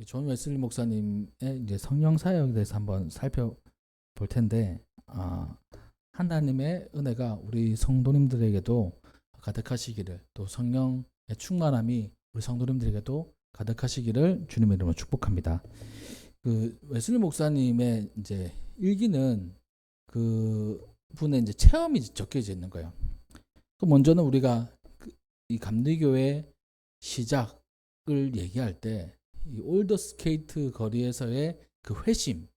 존 웨슬리 목사님의 이제 성령 사역에 대해서 한번 살펴볼 텐데, 하나님의 은혜가 우리 성도님들에게도 가득하시기를, 또 성령의 충만함이 우리 성도님들에게도 가득하시기를 주님의 이름으로 축복합니다. 그 웨슬리 목사님의 이제 일기는 그 분의 이제 체험이 적혀져 있는 거예요. 그 먼저는 우리가 이 감리교의 시작을 얘기할 때 이 올더 스케이트 거리에서의 그 회심,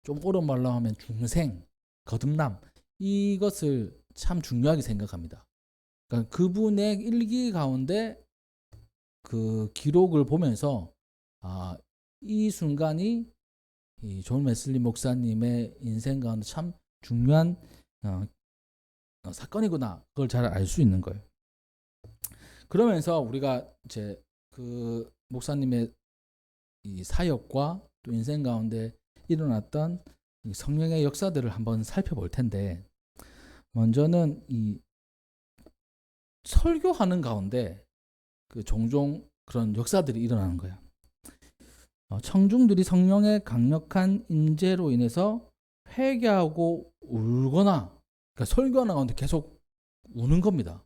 좀 옳은 말로 하면 중생, 거듭남, 이것을 참 중요하게 생각합니다. 그러니까 그분의 일기 가운데 그 기록을 보면서 이 순간이 이 존 웨슬리 목사님의 인생 가운데 참 중요한 사건이구나, 그걸 잘 알 수 있는 거예요. 그러면서 우리가 이제 그 목사님의 이 사역과 또 인생 가운데 일어났던 이 성령의 역사들을 한번 살펴볼 텐데, 먼저는 이 설교하는 가운데 그 종종 그런 역사들이 일어나는 거야. 청중들이 성령의 강력한 임재로 인해서 회개하고 울거나, 그러니까 설교하는 가운데 계속 우는 겁니다.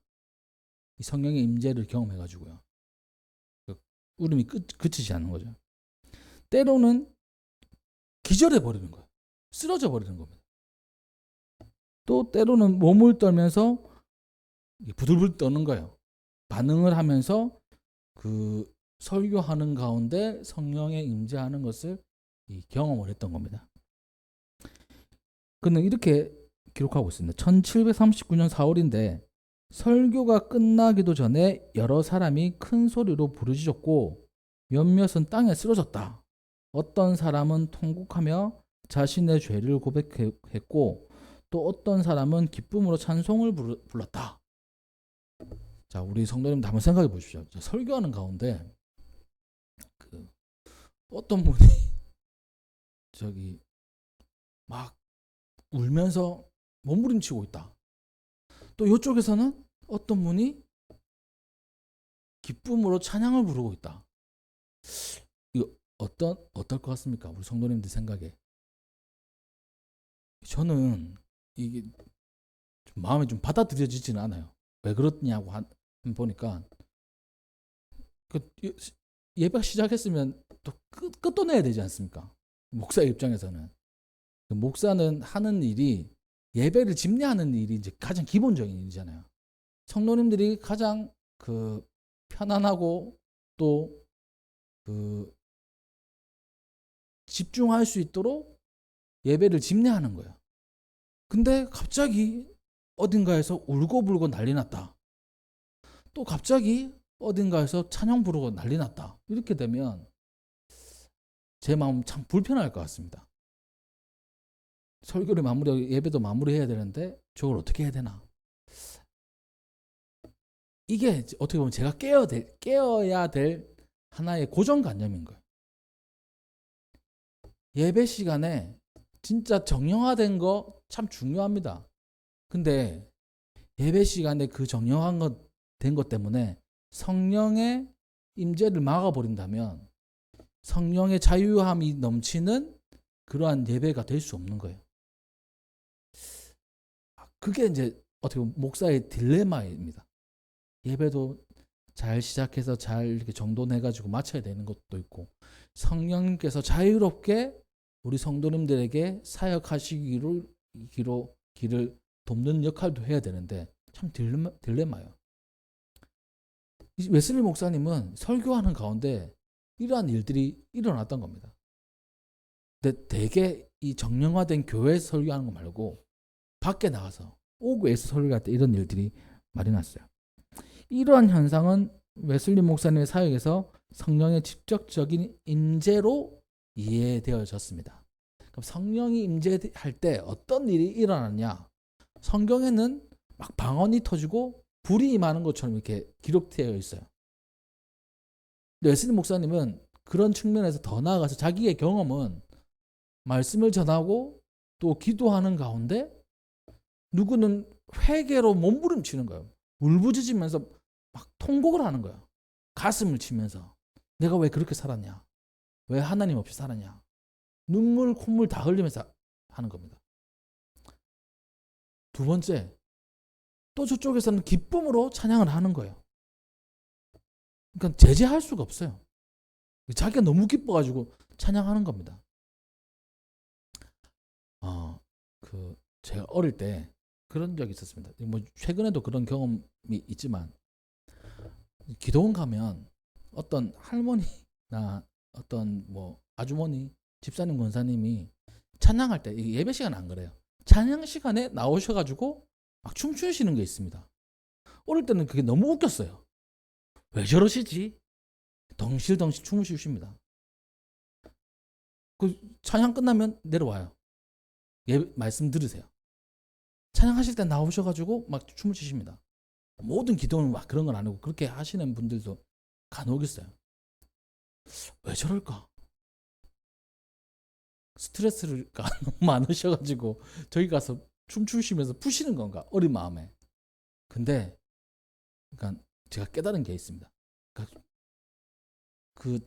이 성령의 임재를 경험해가지고요. 울음이 그치지 않는 거죠. 때로는 기절해 버리는 거예요. 쓰러져 버리는 겁니다. 또 때로는 몸을 떨면서 부들부들 떠는 거예요. 반응을 하면서 그 설교하는 가운데 성령의 임재하는 것을 경험을 했던 겁니다. 그는 이렇게 기록하고 있습니다. 1739년 4월인데 설교가 끝나기도 전에 여러 사람이 큰 소리로 부르짖었고 몇몇은 땅에 쓰러졌다. 어떤 사람은 통곡하며 자신의 죄를 고백했고 또 어떤 사람은 기쁨으로 찬송을 불렀다. 자, 우리 성도님들 한번 생각해 보십시오. 설교하는 가운데 그 어떤 분이 저기 막 울면서 몸부림치고 있다. 또 이쪽에서는 어떤 분이 기쁨으로 찬양을 부르고 있다. 이거 어떨 것 같습니까? 우리 성도님들 생각에. 저는 이게 좀 마음에 좀 받아들여지지는 않아요. 왜 그렇냐고 보니까 그 예배 시작했으면 또 끝도 내야 되지 않습니까? 목사 입장에서는. 목사는 하는 일이 예배를 집례하는 일이 이제 가장 기본적인 일이잖아요. 성도님들이 가장 그 편안하고 또 그 집중할 수 있도록 예배를 집례하는 거예요. 근데 갑자기 어딘가에서 울고불고 난리 났다. 또 갑자기 어딘가에서 찬양 부르고 난리 났다. 이렇게 되면 제 마음 참 불편할 것 같습니다. 설교를 예배도 마무리해야 되는데 저걸 어떻게 해야 되나? 이게 어떻게 보면 제가 깨어야 될 하나의 고정관념인 거예요. 예배 시간에 진짜 정형화된 거 참 중요합니다. 근데 예배 시간에 그 정형화된 것 때문에 성령의 임재를 막아버린다면 성령의 자유함이 넘치는 그러한 예배가 될 수 없는 거예요. 그게 이제 어떻게 보면 목사의 딜레마입니다. 예배도 잘 시작해서 잘 이렇게 정돈해가지고 마쳐야 되는 것도 있고, 성령님께서 자유롭게 우리 성도님들에게 사역하시기로 길을 돕는 역할도 해야 되는데 참 딜레마예요. 웨슬리 목사님은 설교하는 가운데 이러한 일들이 일어났던 겁니다. 근데 대개 이 정령화된 교회에서 설교하는 거 말고 밖에 나가서 오구에서 설교할 때 이런 일들이 많이 났어요. 이러한 현상은 웨슬리 목사님의 사역에서 성령의 직접적인 임재로 이해되어졌습니다. 그럼 성령이 임재할 때 어떤 일이 일어나느냐? 성경에는 막 방언이 터지고 불이 임하는 것처럼 이렇게 기록되어 있어요. 웨슬리 목사님은 그런 측면에서 더 나아가서 자기의 경험은 말씀을 전하고 또 기도하는 가운데 누구는 회개로 몸부림치는 거예요. 울부짖으면서 막 통곡을 하는 거야. 가슴을 치면서 내가 왜 그렇게 살았냐. 왜 하나님 없이 살았냐? 눈물, 콧물 다 흘리면서 하는 겁니다. 두 번째, 또 저쪽에서는 기쁨으로 찬양을 하는 거예요. 그러니까 제재할 수가 없어요. 자기가 너무 기뻐가지고 찬양하는 겁니다. 제가 어릴 때 그런 적이 있었습니다. 뭐 최근에도 그런 경험이 있지만, 기도원 가면 어떤 할머니나 어떤 뭐 아주머니, 집사님, 권사님이 찬양할 때, 예배 시간 안 그래요. 찬양 시간에 나오셔가지고 막 춤추시는 게 있습니다. 어릴 때는 그게 너무 웃겼어요. 왜 저러시지? 덩실덩실 춤을 추십니다. 그 찬양 끝나면 내려와요. 말씀 들으세요. 찬양하실 때 나오셔가지고 막 춤을 추십니다. 모든 기도는 막 그런 건 아니고 그렇게 하시는 분들도 간혹 있어요. 왜 저럴까? 스트레스가 너무 많으셔가지고 저기 가서 춤추시면서 푸시는 건가? 어린 마음에. 근데 그러니까 제가 깨달은 게 있습니다. 그러니까 그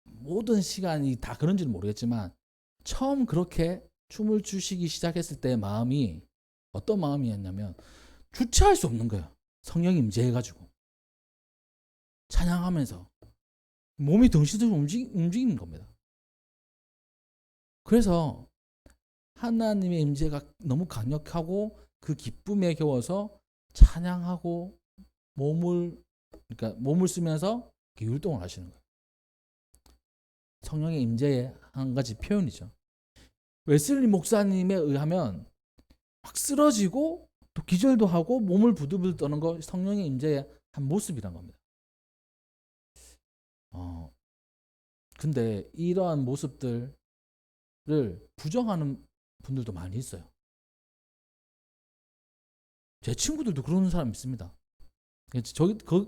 모든 시간이 다 그런지는 모르겠지만, 처음 그렇게 춤을 추시기 시작했을 때 마음이 어떤 마음이었냐면, 주체할 수 없는 거예요. 성령이 임재해가지고 찬양하면서 몸이 덩실덩실 움직이는 겁니다. 그래서 하나님의 임재가 너무 강력하고 그 기쁨에 겨워서 찬양하고 몸을 쓰면서 율동을 하시는 거예요. 성령의 임재의 한 가지 표현이죠. 웨슬리 목사님에 의하면 막 쓰러지고 또 기절도 하고 몸을 부들부들 떠는 거 성령의 임재의 한 모습이란 겁니다. 근데 이러한 모습들을 부정하는 분들도 많이 있어요. 제 친구들도 그러는 사람 있습니다.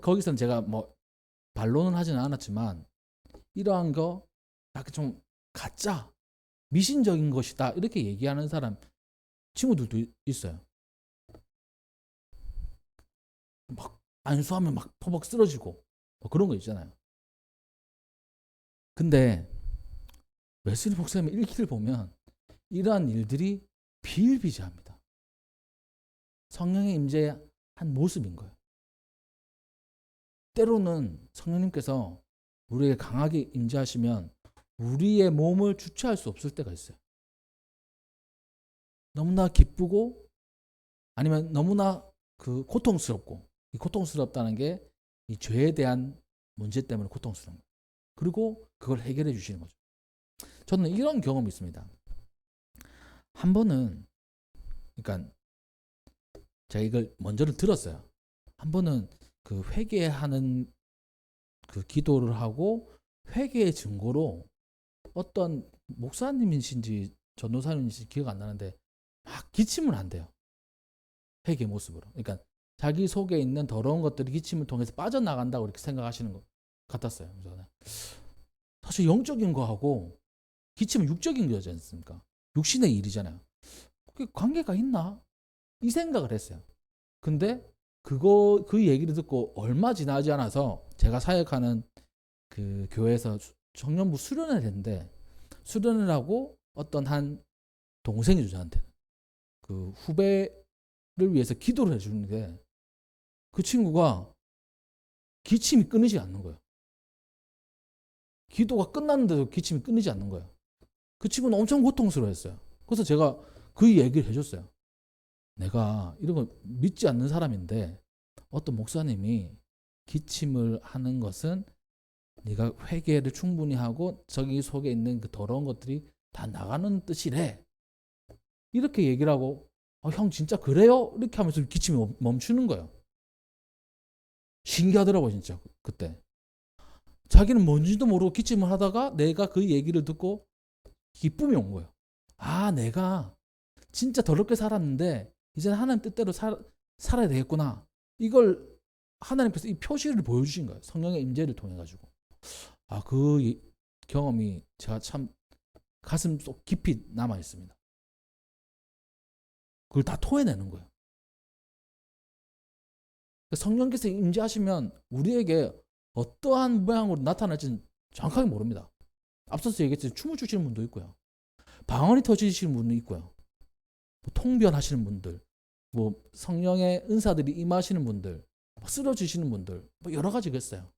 거기서는 제가 뭐 반론은 하지는 않았지만, 이러한 거 약간 좀 가짜, 미신적인 것이다 이렇게 얘기하는 사람 친구들도 있어요. 막 안수하면 막 퍼벅 쓰러지고 뭐 그런 거 있잖아요. 근데 웨슬리 목사님의 일기를 보면 이러한 일들이 비일비재합니다. 성령의 임재의 한 모습인 거예요. 때로는 성령님께서 우리에게 강하게 임재하시면 우리의 몸을 주체할 수 없을 때가 있어요. 너무나 기쁘고 아니면 너무나 그 고통스럽고, 이 고통스럽다는 게 이 죄에 대한 문제 때문에 고통스러운 거예요. 그리고 그걸 해결해 주시는 거죠. 저는 이런 경험이 있습니다. 한 번은, 그러니까 제가 이걸 먼저를 들었어요. 한 번은 그 회개하는 그 기도를 하고 회개의 증거로 어떤 목사님이신지 전도사님이신지 기억 안 나는데 막 기침을 한대요. 회개 모습으로. 그러니까 자기 속에 있는 더러운 것들이 기침을 통해서 빠져나간다고 이렇게 생각하시는 것 같았어요. 저는 사실 영적인 거하고 기침은 육적인 거지 않습니까? 육신의 일이잖아요. 그게 관계가 있나? 이 생각을 했어요. 근데 그 얘기를 듣고 얼마 지나지 않아서 제가 사역하는 그 교회에서 청년부 수련을 했는데, 수련을 하고 어떤 한 동생이죠, 저한테. 그 후배를 위해서 기도를 해주는데 그 친구가 기침이 끊이지 않는 거예요. 기도가 끝났는데도 기침이 끊이지 않는 거예요. 그 친구는 엄청 고통스러워했어요. 그래서 제가 그 얘기를 해줬어요. 내가 이런 걸 믿지 않는 사람인데 어떤 목사님이 기침을 하는 것은 네가 회개를 충분히 하고 저기 속에 있는 그 더러운 것들이 다 나가는 뜻이래. 이렇게 얘기를 하고 형 진짜 그래요? 이렇게 하면서 기침이 멈추는 거예요. 신기하더라고요, 진짜 그때. 자기는 뭔지도 모르고 기침을 하다가 내가 그 얘기를 듣고 기쁨이 온 거예요. 아, 내가 진짜 더럽게 살았는데 이제는 하나님 뜻대로 살아야 되겠구나. 이걸 하나님께서 이 표시를 보여주신 거예요. 성령의 임재를 통해 가지고. 그 경험이 제가 참 가슴 속 깊이 남아 있습니다. 그걸 다 토해내는 거예요. 성령께서 임재하시면 우리에게 어떠한 모양으로 나타날지는 정확하게 모릅니다. 앞서서 얘기했듯이 춤을 추시는 분도 있고요. 방언이 터지시는 분도 있고요. 뭐 통변하시는 분들, 뭐 성령의 은사들이 임하시는 분들, 뭐 쓰러지시는 분들, 뭐 여러 가지가 있어요.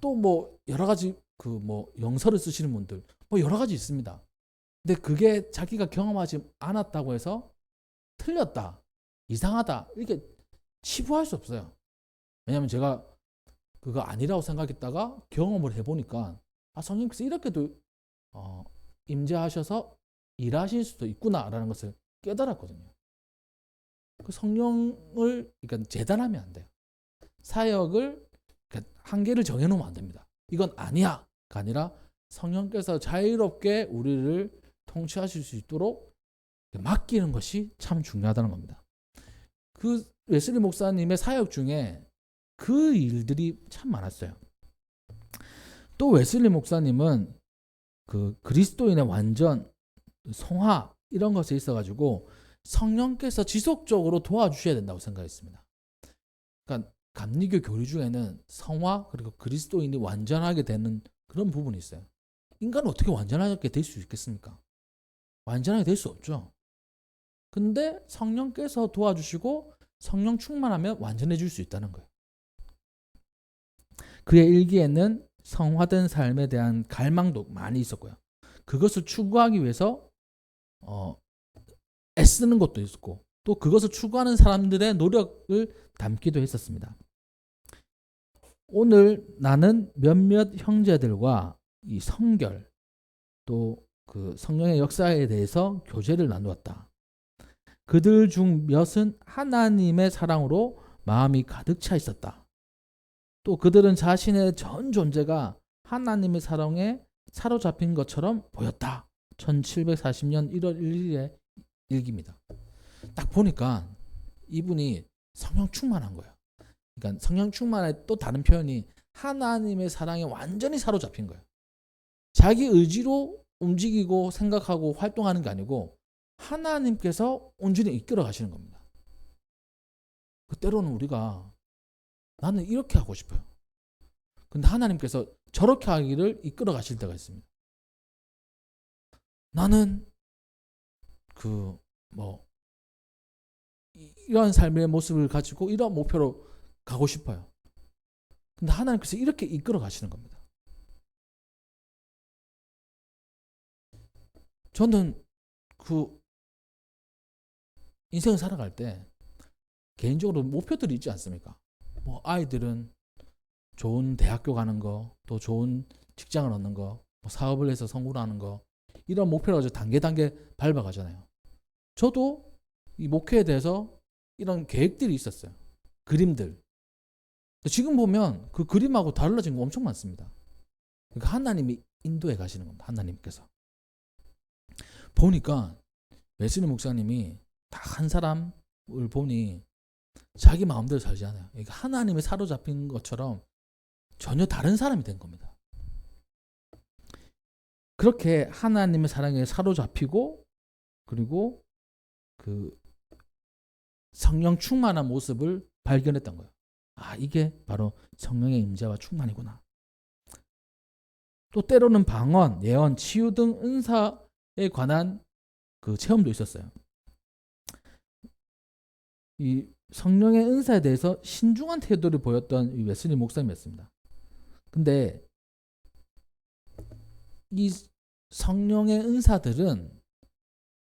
또 뭐 여러 가지 그 뭐 영서를 쓰시는 분들, 뭐 여러 가지 있습니다. 근데 그게 자기가 경험하지 않았다고 해서 틀렸다, 이상하다 이렇게 치부할 수 없어요. 왜냐하면 제가 그거 아니라고 생각했다가 경험을 해보니까 성령께서 이렇게도 임재하셔서 일하실 수도 있구나라는 것을 깨달았거든요. 그 성령을 그러니까 재단하면 안 돼요. 사역을 한계를 정해놓으면 안 됩니다. 이건 아니야가 아니라 성령께서 자유롭게 우리를 통치하실 수 있도록 맡기는 것이 참 중요하다는 겁니다. 그 웨슬리 목사님의 사역 중에 그 일들이 참 많았어요. 또 웨슬리 목사님은 그 그리스도인의 완전 성화 이런 것에 있어가지고 성령께서 지속적으로 도와주셔야 된다고 생각했습니다. 그러니까 감리교 교리 중에는 성화 그리고 그리스도인이 완전하게 되는 그런 부분이 있어요. 인간은 어떻게 완전하게 될 수 있겠습니까? 완전하게 될 수 없죠. 근데 성령께서 도와주시고 성령 충만하면 완전해질 수 있다는 거예요. 그의 일기에는 성화된 삶에 대한 갈망도 많이 있었고요. 그것을 추구하기 위해서 애쓰는 것도 있었고 또 그것을 추구하는 사람들의 노력을 담기도 했었습니다. 오늘 나는 몇몇 형제들과 이 성결 또 그 성령의 역사에 대해서 교제를 나누었다. 그들 중 몇은 하나님의 사랑으로 마음이 가득 차 있었다. 또 그들은 자신의 전 존재가 하나님의 사랑에 사로잡힌 것처럼 보였다. 1740년 1월 1일의 일기입니다. 딱 보니까 이분이 성령 충만한 거예요. 그러니까 성령 충만의 또 다른 표현이 하나님의 사랑에 완전히 사로잡힌 거예요. 자기 의지로 움직이고 생각하고 활동하는 게 아니고 하나님께서 온전히 이끌어 가시는 겁니다. 때로는 우리가 나는 이렇게 하고 싶어요. 근데 하나님께서 저렇게 하기를 이끌어 가실 때가 있습니다. 나는 이런 삶의 모습을 가지고 이런 목표로 가고 싶어요. 근데 하나님께서 이렇게 이끌어 가시는 겁니다. 저는 인생을 살아갈 때 개인적으로 목표들이 있지 않습니까? 뭐 아이들은 좋은 대학교 가는 거, 또 좋은 직장을 얻는 거, 뭐 사업을 해서 성공하는 거 이런 목표를 가지고 단계 밟아가잖아요. 저도 이 목표에 대해서 이런 계획들이 있었어요. 그림들. 지금 보면 그 그림하고 달라진 거 엄청 많습니다. 그러니까 하나님이 인도해 가시는 겁니다. 하나님께서. 보니까 웨슬리 목사님이 딱 한 사람을 보니 자기 마음대로 살지 않아요. 그러니까 하나님의 사로잡힌 것처럼 전혀 다른 사람이 된 겁니다. 그렇게 하나님의 사랑에 사로잡히고 그리고 그 성령 충만한 모습을 발견했던 거예요. 이게 바로 성령의 임재와 충만이구나. 또 때로는 방언, 예언, 치유 등 은사에 관한 그 체험도 있었어요. 이 성령의 은사에 대해서 신중한 태도를 보였던 이 웨슬리 목사님이었습니다. 근데 이 성령의 은사들은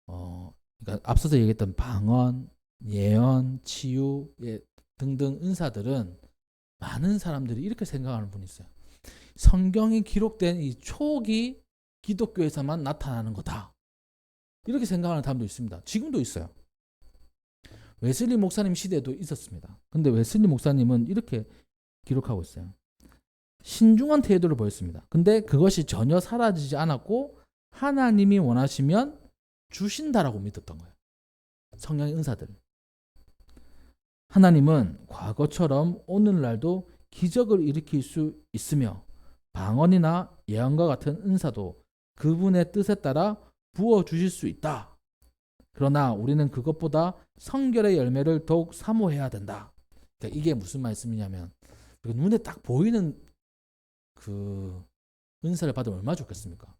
그러니까 앞서서 얘기했던 방언, 예언, 치유 등등 은사들은 많은 사람들이 이렇게 생각하는 분이 있어요. 성경이 기록된 이 초기 기독교에서만 나타나는 거다. 이렇게 생각하는 사람도 있습니다. 지금도 있어요. 웨슬리 목사님 시대에도 있었습니다. 근데 웨슬리 목사님은 이렇게 기록하고 있어요. 신중한 태도를 보였습니다. 근데 그것이 전혀 사라지지 않았고 하나님이 원하시면 주신다라고 믿었던 거예요. 성령의 은사들. 하나님은 과거처럼 오늘날도 기적을 일으킬 수 있으며 방언이나 예언과 같은 은사도 그분의 뜻에 따라 부어주실 수 있다. 그러나 우리는 그것보다 성결의 열매를 더욱 사모해야 된다. 그러니까 이게 무슨 말씀이냐면 눈에 딱 보이는 그 은사를 받으면 얼마나 좋겠습니까?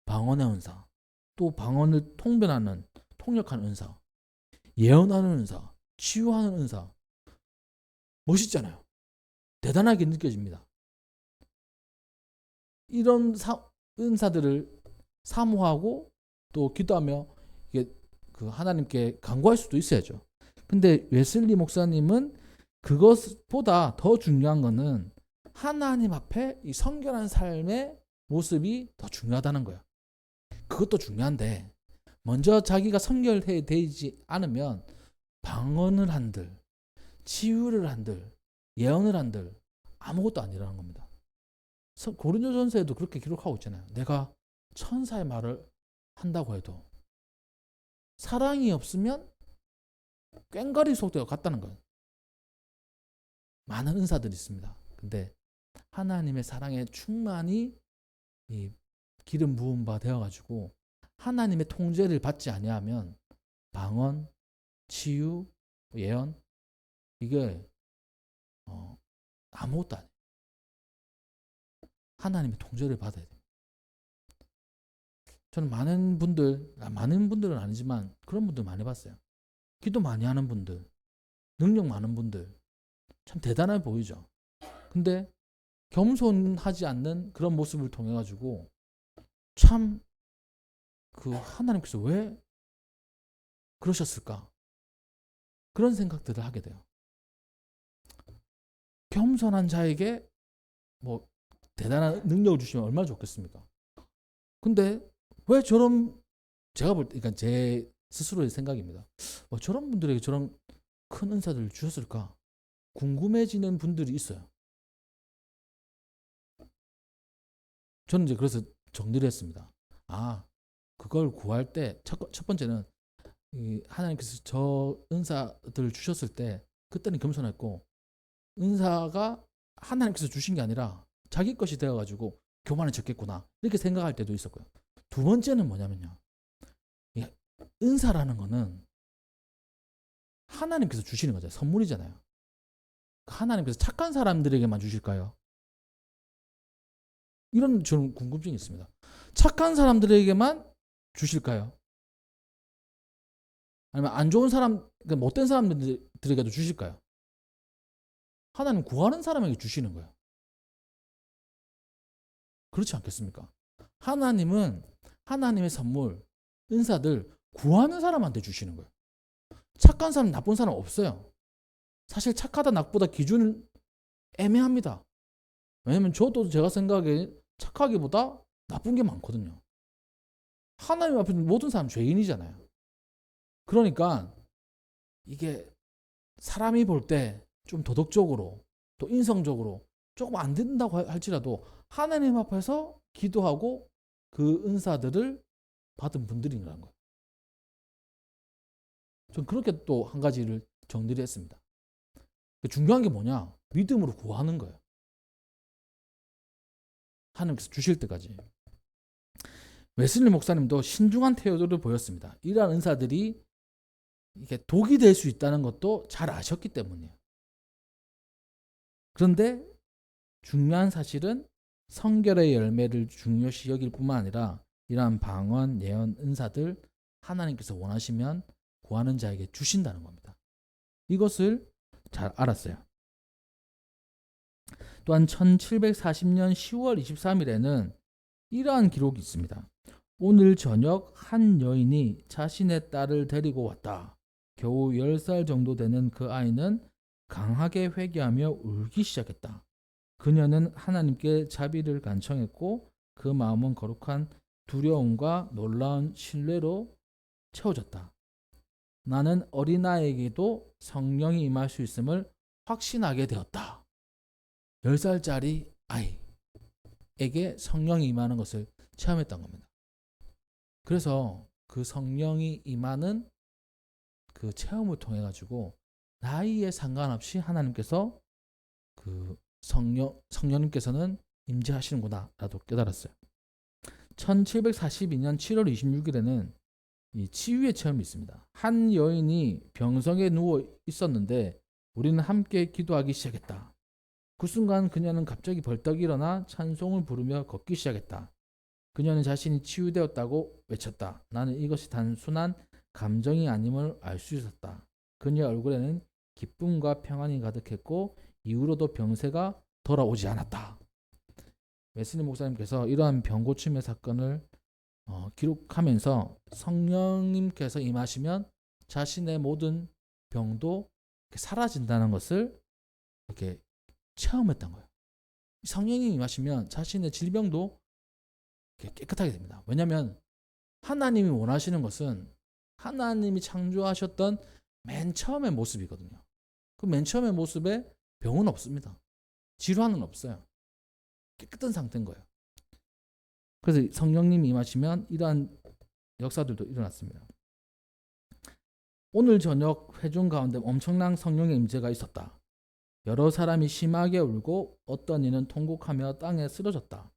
방언의 은사, 또 방언을 통변하는 통역하는 은사, 예언하는 은사, 치유하는 은사, 멋있잖아요. 대단하게 느껴집니다. 이런 은사들을 사모하고 또 기도하며 이게 그 하나님께 간구할 수도 있어야죠. 근데 웨슬리 목사님은 그것보다 더 중요한 거는 하나님 앞에 이 성결한 삶의 모습이 더 중요하다는 거예요. 그것도 중요한데 먼저 자기가 성결해 되지 않으면 방언을 한들, 치유를 한들, 예언을 한들 아무것도 아니라는 겁니다. 고린도전서에도 그렇게 기록하고 있잖아요. 내가 천사의 말을 한다고 해도 사랑이 없으면 꽹과리 속도가 같다는 거예요. 많은 은사들이 있습니다. 근데 하나님의 사랑에 충만히 이 기름 부은 바 되어가지고 하나님의 통제를 받지 아니하면 방언, 치유, 예언 이게 아무것도 아니에요. 하나님의 통제를 받아야 돼요. 저는 많은 분들은 아니지만 그런 분들 많이 봤어요. 기도 많이 하는 분들, 능력 많은 분들 참 대단해 보이죠. 근데 겸손하지 않는 그런 모습을 통해 가지고 참 그 하나님께서 왜 그러셨을까? 그런 생각들을 하게 돼요. 겸손한 자에게 뭐 대단한 능력을 주시면 얼마나 좋겠습니까? 근데 왜 저런 제가 볼 때 그러니까 제 스스로의 생각입니다. 저런 분들에게 저런 큰 은사들을 주셨을까? 궁금해지는 분들이 있어요. 저는 이제 그래서 정리를 했습니다. 그걸 구할 때 첫 번째는 하나님께서 저 은사들을 주셨을 때 그때는 겸손했고 은사가 하나님께서 주신 게 아니라 자기 것이 되어가지고 교만을 졌겠구나 이렇게 생각할 때도 있었고요. 두 번째는 뭐냐면요. 은사라는 거는 하나님께서 주시는 거죠. 선물이잖아요. 하나님께서 착한 사람들에게만 주실까요? 이런 저는 궁금증이 있습니다. 착한 사람들에게만 주실까요? 아니면 안 좋은 사람, 그러니까 못된 사람들에게도 주실까요? 하나님 구하는 사람에게 주시는 거예요. 그렇지 않겠습니까? 하나님은 하나님의 선물, 은사들 구하는 사람한테 주시는 거예요. 착한 사람, 나쁜 사람 없어요. 사실 착하다, 나쁘다 기준은 애매합니다. 왜냐면 저도 제가 생각에 착하기보다 나쁜 게 많거든요. 하나님 앞에 모든 사람 죄인이잖아요. 그러니까 이게 사람이 볼 때 좀 도덕적으로 또 인성적으로 조금 안 된다고 할지라도 하나님 앞에서 기도하고 그 은사들을 받은 분들이라는 거예요. 전 그렇게 또 한 가지를 정리를 했습니다. 중요한 게 뭐냐? 믿음으로 구하는 거예요. 하나님께서 주실 때까지. 웨슬리 목사님도 신중한 태도를 보였습니다. 이러한 은사들이 이게 독이 될 수 있다는 것도 잘 아셨기 때문이에요. 그런데 중요한 사실은 성결의 열매를 중요시 여길 뿐만 아니라 이러한 방언, 예언, 은사들 하나님께서 원하시면 구하는 자에게 주신다는 겁니다. 이것을 잘 알았어요. 또한 1740년 10월 23일에는 이러한 기록이 있습니다. 오늘 저녁 한 여인이 자신의 딸을 데리고 왔다. 겨우 10살 정도 되는 그 아이는 강하게 회개하며 울기 시작했다. 그녀는 하나님께 자비를 간청했고 그 마음은 거룩한 두려움과 놀라운 신뢰로 채워졌다. 나는 어린아이에게도 성령이 임할 수 있음을 확신하게 되었다. 10살짜리 아이에게 성령이 임하는 것을 체험했던 겁니다. 그래서 그 성령이 임하는 그 체험을 통해 가지고 나이에 상관없이 하나님께서 그 성령님께서는 임재하시는구나 라도 깨달았어요. 1742년 7월 26일에는 이 치유의 체험이 있습니다. 한 여인이 병성에 누워 있었는데 우리는 함께 기도하기 시작했다. 그 순간 그녀는 갑자기 벌떡 일어나 찬송을 부르며 걷기 시작했다. 그녀는 자신이 치유되었다고 외쳤다. 나는 이것이 단순한 감정이 아님을 알 수 있었다. 그녀의 얼굴에는 기쁨과 평안이 가득했고 이후로도 병세가 돌아오지 않았다. 웨슬리 목사님께서 이러한 병고침의 사건을 기록하면서 성령님께서 임하시면 자신의 모든 병도 사라진다는 것을 이렇게 체험했던 거예요. 성령님이 임하시면 자신의 질병도 깨끗하게 됩니다. 왜냐하면 하나님이 원하시는 것은 하나님이 창조하셨던 맨 처음의 모습이거든요. 그 맨 처음의 모습에 병은 없습니다. 질환은 없어요. 깨끗한 상태인 거예요. 그래서 성령님이 임하시면 이러한 역사들도 일어났습니다. 오늘 저녁 회중 가운데 엄청난 성령의 임재가 있었다. 여러 사람이 심하게 울고 어떤 이는 통곡하며 땅에 쓰러졌다.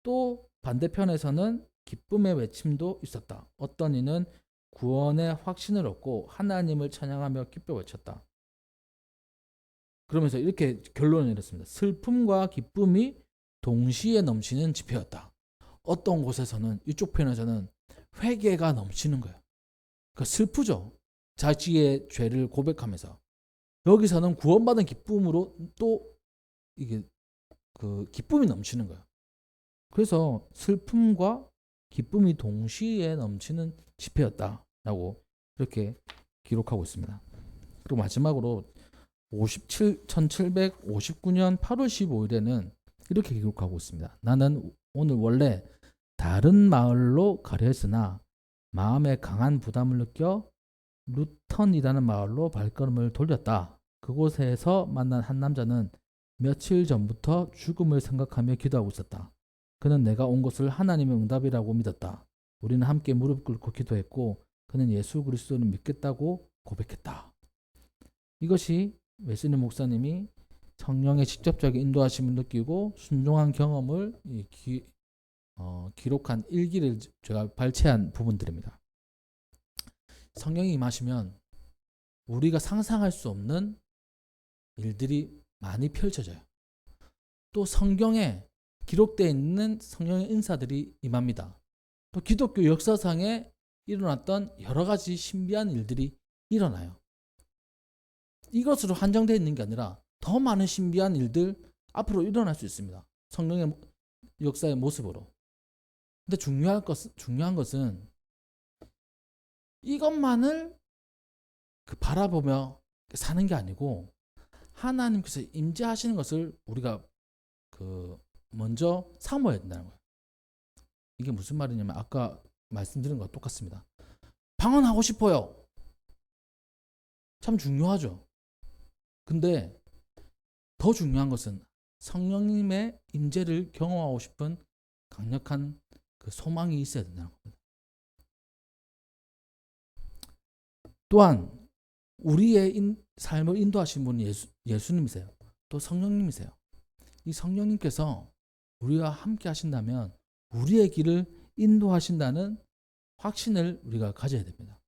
또 반대편에서는 기쁨의 외침도 있었다. 어떤 이는 구원의 확신을 얻고 하나님을 찬양하며 기뻐 외쳤다. 그러면서 이렇게 결론을 내렸습니다. 슬픔과 기쁨이 동시에 넘치는 집회였다. 어떤 곳에서는 이쪽 편에서는 회개가 넘치는 거예요. 그 슬프죠. 자기의 죄를 고백하면서. 여기서는 구원받은 기쁨으로 또 이게 그 기쁨이 넘치는 거예요. 그래서 슬픔과 기쁨이 동시에 넘치는 집회였다라고 이렇게 기록하고 있습니다. 그리고 마지막으로 1759년 8월 15일에는 이렇게 기록하고 있습니다. 나는 오늘 원래 다른 마을로 가려 했으나 마음에 강한 부담을 느껴 루턴이라는 마을로 발걸음을 돌렸다. 그곳에서 만난 한 남자는 며칠 전부터 죽음을 생각하며 기도하고 있었다. 그는 내가 온 것을 하나님의 응답이라고 믿었다. 우리는 함께 무릎 꿇고 기도했고 그는 예수 그리스도를 믿겠다고 고백했다. 이것이 웨슬리 목사님이 성령의 직접적인 인도하심을 느끼고 순종한 경험을 기록한 일기를 제가 발췌한 부분들입니다. 성령이 임하시면 우리가 상상할 수 없는 일들이 많이 펼쳐져요. 또 성경에 기록되어 있는 성령의 은사들이 임합니다. 또 기독교 역사상에 일어났던 여러 가지 신비한 일들이 일어나요. 이것으로 한정되어 있는 게 아니라 더 많은 신비한 일들 앞으로 일어날 수 있습니다. 성령의 역사의 모습으로. 근데 중요한 것은 이것만을 바라보며 사는 게 아니고 하나님께서 임재하시는 것을 우리가 먼저 사모해야 된다는 거예요. 이게 무슨 말이냐면 아까 말씀드린 것과 똑같습니다. 방언하고 싶어요. 참 중요하죠. 근데 더 중요한 것은 성령님의 임재를 경험하고 싶은 강력한 그 소망이 있어야 된다는 겁니다. 또한 우리의 삶을 인도하신 분이 예수님이세요. 또 성령님이세요. 이 성령님께서 우리와 함께 하신다면 우리의 길을 인도하신다는 확신을 우리가 가져야 됩니다.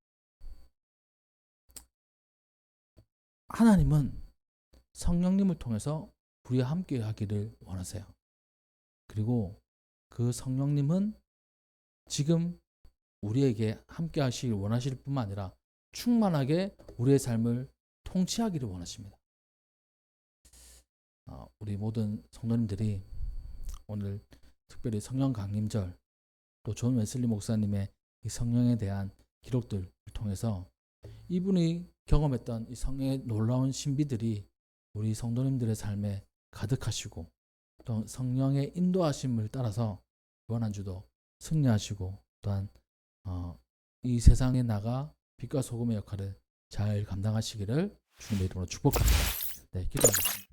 하나님은 성령님을 통해서 우리와 함께 하기를 원하세요. 그리고 그 성령님은 지금 우리에게 함께 하시길 원하실 뿐만 아니라 충만하게 우리의 삶을 통치하기를 원하십니다. 우리 모든 성도님들이 오늘 특별히 성령 강림절 또 존 웨슬리 목사님의 이 성령에 대한 기록들을 통해서 이분이 경험했던 이 성령의 놀라운 신비들이 우리 성도님들의 삶에 가득하시고 또 성령의 인도하심을 따라서 이번 한 주도 승리하시고 또한 이 세상에 나가 빛과 소금의 역할을 잘 감당하시기를 주님의 이름으로 축복합니다. 네, 기도하겠습니다.